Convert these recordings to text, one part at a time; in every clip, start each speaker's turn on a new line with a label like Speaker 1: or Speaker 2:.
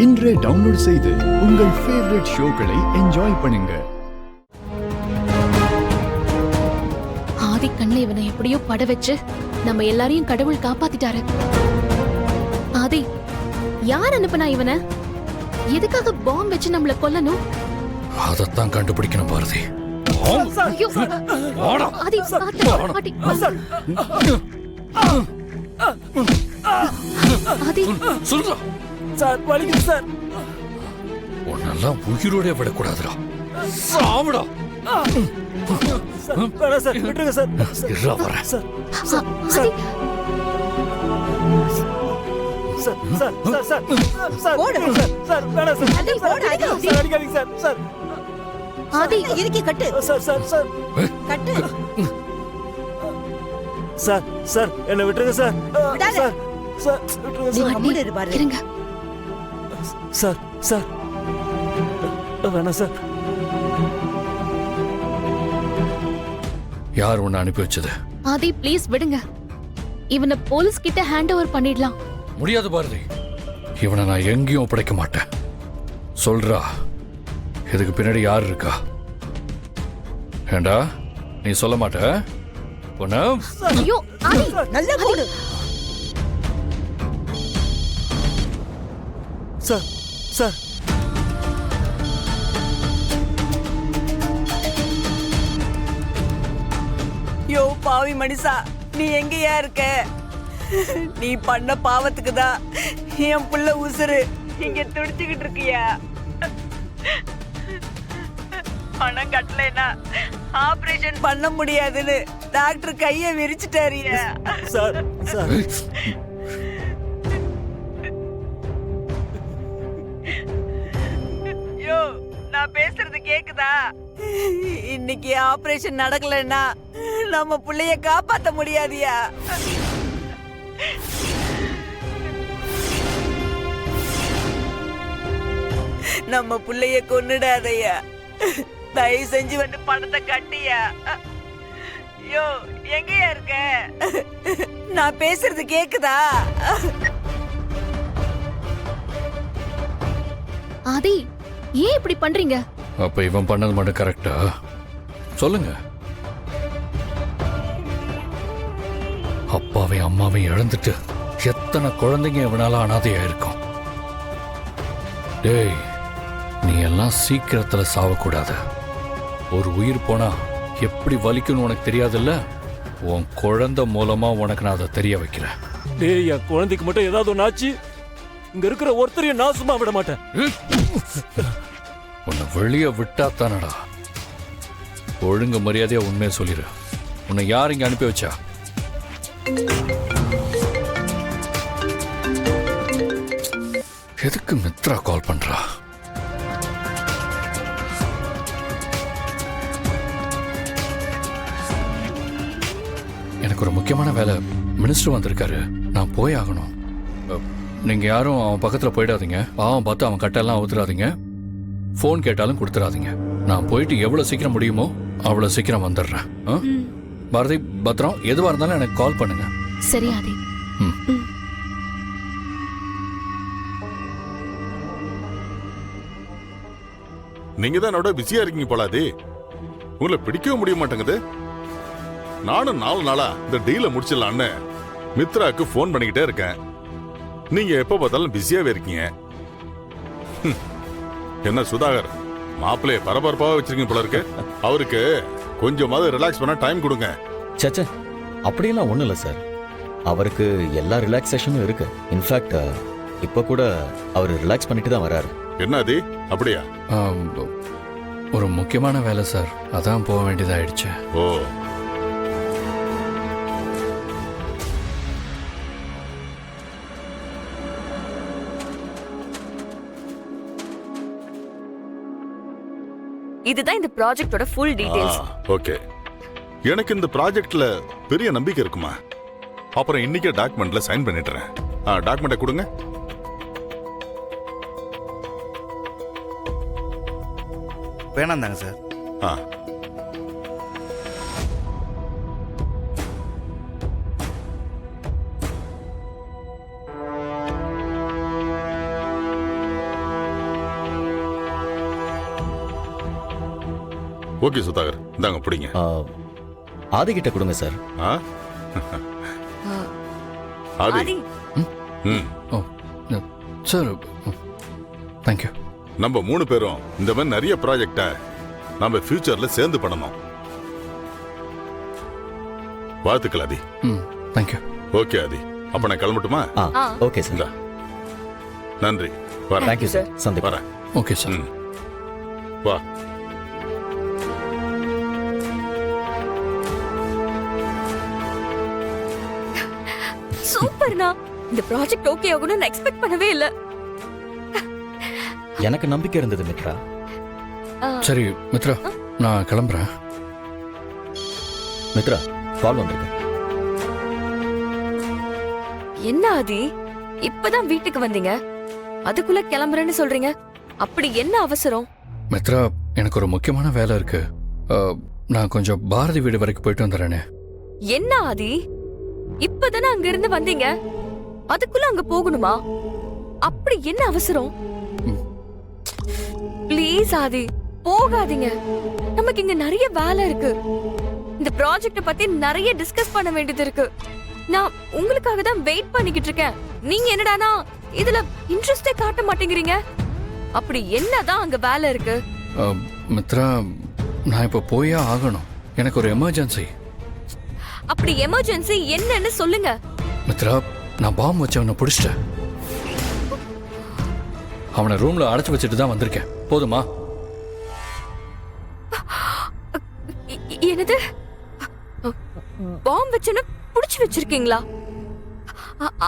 Speaker 1: இன்றே டவுன்லோட் செய்து உங்கள் ஃபேவரட் ஷோக்களை என்ஜாய் பண்ணுங்க.
Speaker 2: ஆதி கண்ணில் இவனை எப்படியோ பட வச்சு நம்ம எல்லாரையும் கடவுள் காப்பாத்திட்டாரு. ஆதி, யார் அனுப்புனா இவனை? எதுக்காக பாம்பு வச்சு நம்மள கொல்லணும்?
Speaker 3: அதத்தான் கண்டுபிடிக்கணும் பாரதி.
Speaker 2: ஐயோ, ஆதி, ஆதி, ஆதி,
Speaker 3: சொல்றா
Speaker 4: சார், வலிக்குது சார்.
Speaker 3: உன்னெல்லாம் உயிரோட விடக்கூடாதுடா, சாவுடா.
Speaker 4: வேணாம் சார், விட்டுருங்க சார்.
Speaker 3: இருடா வரேன்.
Speaker 4: Sir, sir, sir, sir, sir, sir, sir, sir, sir, வேணாம் சார். சார், அடிக்காதீங்க சார். சார்,
Speaker 2: ஆதி,
Speaker 5: இறுக்கி கட்டு.
Speaker 4: சார், சார், சார்,
Speaker 5: கட்டு.
Speaker 4: சார், சார், என்னை விட்டுருங்க சார்.
Speaker 5: விடாத.
Speaker 4: சார், சார், விட்டுருங்க
Speaker 5: நீ
Speaker 4: சார்.
Speaker 5: கம்முனு இரு பாரு.
Speaker 2: இருங்க.
Speaker 4: சார், சார், வேணாம் சார்.
Speaker 3: யார் உன்னை அனுப்பி வச்சது?
Speaker 2: ஆதி, ப்ளீஸ் விடுங்க. இவனை போலீஸ் கிட்ட ஹேண்ட் ஓவர் பண்ணிடலாம்.
Speaker 3: முடியாது பாரதி, இவனை நான் எங்கேயும் ஒப்படைக்க மாட்டேன். சொல்றா, இதுக்கு பின்னாடி யார் இருக்கா? ஏண்டா, நீ சொல்ல மாட்ட? உன்னை
Speaker 2: ஐயோ, ஆதி,
Speaker 5: நல்லா போடு.
Speaker 4: சார், சார்,
Speaker 5: யோ பாவி மனுஷா, நீ எங்கயா இருக்க? நீ பண்ண பாவத்துக்கு தான் என் புள்ள உசுரு இங்க துடிச்சுக்கிட்டு இருக்கியா? பணம் கட்டலைன்னா ஆபரேஷன் பண்ண முடியாதுன்னு டாக்டர் கைய விரிச்சிட்டாரியா?
Speaker 4: Sir, sir.
Speaker 5: யோ, நான் பேசுறது கேக்குதா? இன்னைக்கு ஆபரேஷன் நடக்கலன்னா நம்ம புள்ளைய காப்பாத்த முடியாதியா? நம்ம புள்ளைய கொன்னுடாதயா. தயவு செஞ்சு வந்து பணத்தை கட்டியா. யோ, எங்கயா இருக்க? நான் பேசுறது கேக்குதா?
Speaker 2: ஆதி, ஏன் இப்படி பண்றீங்க?
Speaker 3: அப்ப இவன் பண்ணது மட்டும் கரெக்டா? சொல்லுங்க. அப்பாவை அம்மாவை இழந்துட்டு எத்தனை குழந்தைங்க இவனால அனாதையா இருக்கும். டேய், நீ எல்லாம் சீக்கிரத்துல சாவக்கூடாது. ஒரு உயிர் போனா எப்படி வலிக்கும்னு உனக்கு தெரியாதுல்ல? உன் குழந்தை மூலமா உனக்கு நான் அதை தெரிய வைக்கிறேன்.
Speaker 4: டேய், என் குழந்தைக்கு மட்டும் ஏதாவது ஒன்று ஆச்சு, இங்க இருக்கிற ஒருத்தரையும் நான் சும்மா விட மாட்டேன்.
Speaker 3: உன்னை வெளியே விட்டா தானடா. ஒழுங்கு மரியாதையா உண்மையை சொல்லிடு. உன்னை யார் இங்க அனுப்பி வச்சா? எதுக்கு மித்ரா கால் பண்றா? எனக்கு ஒரு முக்கியமான வேலை. மினிஸ்டர் வந்திருக்காரு, நான் போய் ஆகணும். நீங்க யாரும் அவன் பக்கத்துல போயிடாதீங்க. பாவம் பார்த்து அவன் கட்டெல்லாம் ஊத்துறாதீங்க. போன் கேட்டாலும் கொடுத்துடாதீங்க. நான் போயிட்டு எவ்வளவு சீக்கிரம் முடியுமோ அவ்வளவு சீக்கிரம் வந்துடுறேன். பாரதி, பத்திரம். எதுவா இருந்தாலும் எனக்கு கால் பண்ணுங்க.
Speaker 2: சரி ஆதி.
Speaker 6: நீங்க தான் என்னோட பிஸியா இருக்கீங்க போலாது. உங்களை பிடிக்கவே முடிய மாட்டேங்குது. நானும் 4 நாளா இந்த டீலை முடிச்சிடலான்னு மித்ராக்கு போன் பண்ணிக்கிட்டே இருக்கேன். நீங்க எப்ப பார்த்தாலும் பிஸியாவே இருக்கீங்க. என்ன சுதாகர், மாப்பிள்ளைய பரபரப்பாக வச்சிருக்கீங்க போல இருக்கு. அவருக்கு கொஞ்சமாவது ரிலாக்ஸ் பண்ண டைம் கொடுங்க.
Speaker 7: சச்சா, அப்படியெல்லாம் ஒன்றும் இல்லை சார். அவருக்கு எல்லா ரிலாக்ஸேஷனும் இருக்கு. இன்ஃபேக்ட் இப்போ கூட அவர் ரிலாக்ஸ் பண்ணிட்டு தான் வராரு.
Speaker 6: என்ன அது? அப்படியா?
Speaker 3: ஒரு முக்கியமான வேலை சார், அதான் போக வேண்டியதாயிடுச்சு.
Speaker 6: ஓ,
Speaker 8: இதுதான் இந்த ப்ராஜெக்ட்டோட ஃபுல் டீடைல்ஸ்.
Speaker 6: ஓகே. எனக்கு இந்த ப்ராஜெக்ட்ல பெரிய நம்பிக்கை இருக்குமா? அப்புறம் இன்னைக்கே டாக்குமெண்ட்ல சைன் பண்ணிடுறேன். டாக்குமெண்ட்டை கொடுங்க.
Speaker 9: வேணாம் தாங்க சார்.
Speaker 6: ஓகே சுதாகர், இந்தாங்க பிடிங்க.
Speaker 7: ஆதி கிட்ட கொடுங்க சார்.
Speaker 6: ஆ? ஆதி.
Speaker 8: ஆதி
Speaker 6: ம்.
Speaker 3: ஓ சார், தேங்க்யூ.
Speaker 6: நம்ம 3 பேரும் இந்த மாதிரி நிறைய ப்ராஜெக்டை நம்ம ஃபியூச்சர்ல சேர்ந்து பண்ணணும். வாழ்த்துக்கள் ஆதி.
Speaker 3: ம், தேங்க்யூ.
Speaker 6: ஓகே ஆதி, அப்ப நான் கிளம்பட்டுமா?
Speaker 7: Okay sir.
Speaker 6: இந்தா. நன்றி, வரேன்.
Speaker 7: Thank you sir. சந்தீப்.
Speaker 6: வரேன்.
Speaker 3: Okay sir.
Speaker 6: ம். வா.
Speaker 8: சூப்பர்ண்ணா. இந்த ப்ராஜெக்ட் ஓகே ஆகும்னு நான் எக்ஸ்பெக்ட் பண்ணவே இல்ல.
Speaker 7: எனக்கு நம்பிக்கை இருந்தது மித்ரா.
Speaker 3: சரி மித்ரா, நான் கிளம்புறேன்.
Speaker 7: மித்ரா, கால் வந்திருக்கு.
Speaker 8: என்ன ஆதி, இப்பதான் வீட்டுக்கு வந்தீங்க, அதுக்குள்ள கிளம்புறேன்னு சொல்றீங்க? அப்படி என்ன அவசரம்?
Speaker 3: மித்ரா, எனக்கு ஒரு முக்கியமான வேலை இருக்கு. நான் கொஞ்சம் பாரதி வீடு வரைக்கும் போயிட்டு வந்துடுறேனே.
Speaker 8: என்ன ஆதி, இப்பதானே அங்க இருந்து வந்தீங்க, அதுக்குள்ள அங்க போகணுமா? அப்படி என்ன அவசரம்? ப்ளீஸ் ஆதி, போகாதீங்க. நமக்கு இங்க நிறைய வேலை இருக்கு. இந்த ப்ராஜெக்ட பத்தி நிறைய டிஸ்கஸ் பண்ண வேண்டியது இருக்கு. நான் உங்களுக்காக தான் வெயிட் பண்ணிக்கிட்டு இருக்கேன். நீங்க என்னடானா இதுல இன்ட்ரெஸ்டே காட்ட மாட்டேங்கிறீங்க. அப்படி என்னதான் அங்க வேலை இருக்கு?
Speaker 3: மித்ரா, நான் இப்போ போயே ஆகணும். எனக்கு ஒரு எமர்ஜென்சி.
Speaker 8: அப்படி எமர்ஜென்சி என்னன்னு சொல்லுங்க.
Speaker 3: மித்ரா, நான் பாம்பு வச்சவனை பிடிச்சிட்டேன். அவனை ரூம்ல அடைச்சு வச்சுட்டு தான் வந்திருக்கேன். போதுமா?
Speaker 8: என்னது? பாம்பு வச்சன புடிச்சு வச்சிருக்கீங்களா?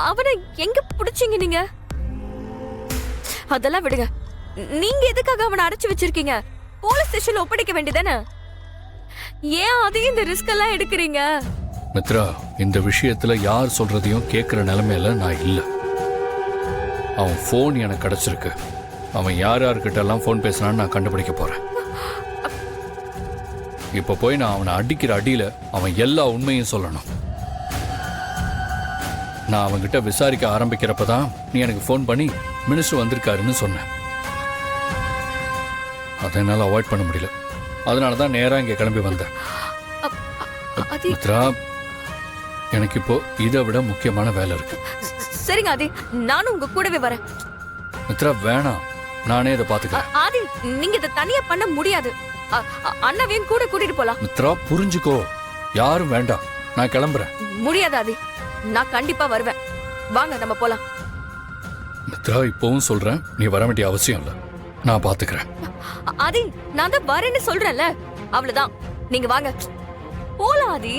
Speaker 8: அவனை எங்க புடிச்சீங்க நீங்க? அதெல்லாம் விடுங்க. நீங்க எதுக்காக அவனை அடைச்சு வச்சிருக்கீங்க? போலீஸ் ஸ்டேஷன்ல ஒப்படைக்க வேண்டியதானே? ஏன் அதையும் இந்த ரிஸ்க் எல்லாம் எடுக்கிறீங்க?
Speaker 3: மித்ரா, இந்த விஷயத்துல யார் சொல்றதையும் கேட்கிற நிலைமையில நான் இல்ல. அவன் போன் எனக்கு கிடைச்சிருக்கு. அவன் யார் யார்கிட்ட எல்லாம் போன் பேசினான்னு நான் கண்டுபிடிக்க போறேன். இப்ப போய் நான் அவனை அடிக்கிற அடியில அவன் எல்லா உண்மையும் சொல்லணும். நான் அவன்கிட்ட விசாரிக்க ஆரம்பிக்கிறப்பதான் நீ எனக்கு போன் பண்ணி மினிஸ்டர் வந்திருக்காருன்னு சொன்ன. அதை என்னால அவாய்ட் பண்ண முடியல. அதனாலதான் நேரா இங்க கிளம்பி வந்தேன். மித்ரா, எனக்கு இப்போ இதை விட முக்கியமான வேலை இருக்கு.
Speaker 8: சரிங்க ஆதி, நானும் உங்க கூடவே வரேன்.
Speaker 3: மித்ரா, வேணாம், நானே இதை பாத்துக்கிறேன்.
Speaker 8: ஆதி, நீங்க இதை தனியா பண்ண முடியாது. அண்ணாவையும் கூட கூட்டிட்டு போலாம்.
Speaker 3: மித்ரா, புரிஞ்சுக்கோ. யாரும் வேண்டாம், நான் கிளம்புறேன்.
Speaker 8: முடியாது ஆதி, நான் கண்டிப்பா வருவேன். வாங்க நம்ம போலாம்.
Speaker 3: மித்ரா, இப்பவும் சொல்றேன், நீ வர வேண்டிய அவசியம் இல்ல. நான் பாத்துக்கிறேன்.
Speaker 8: ஆதி, நான் தான் வரேன்னு சொல்றேன்ல, அவ்வளவுதான். நீங்க வாங்க போலாம் ஆதி.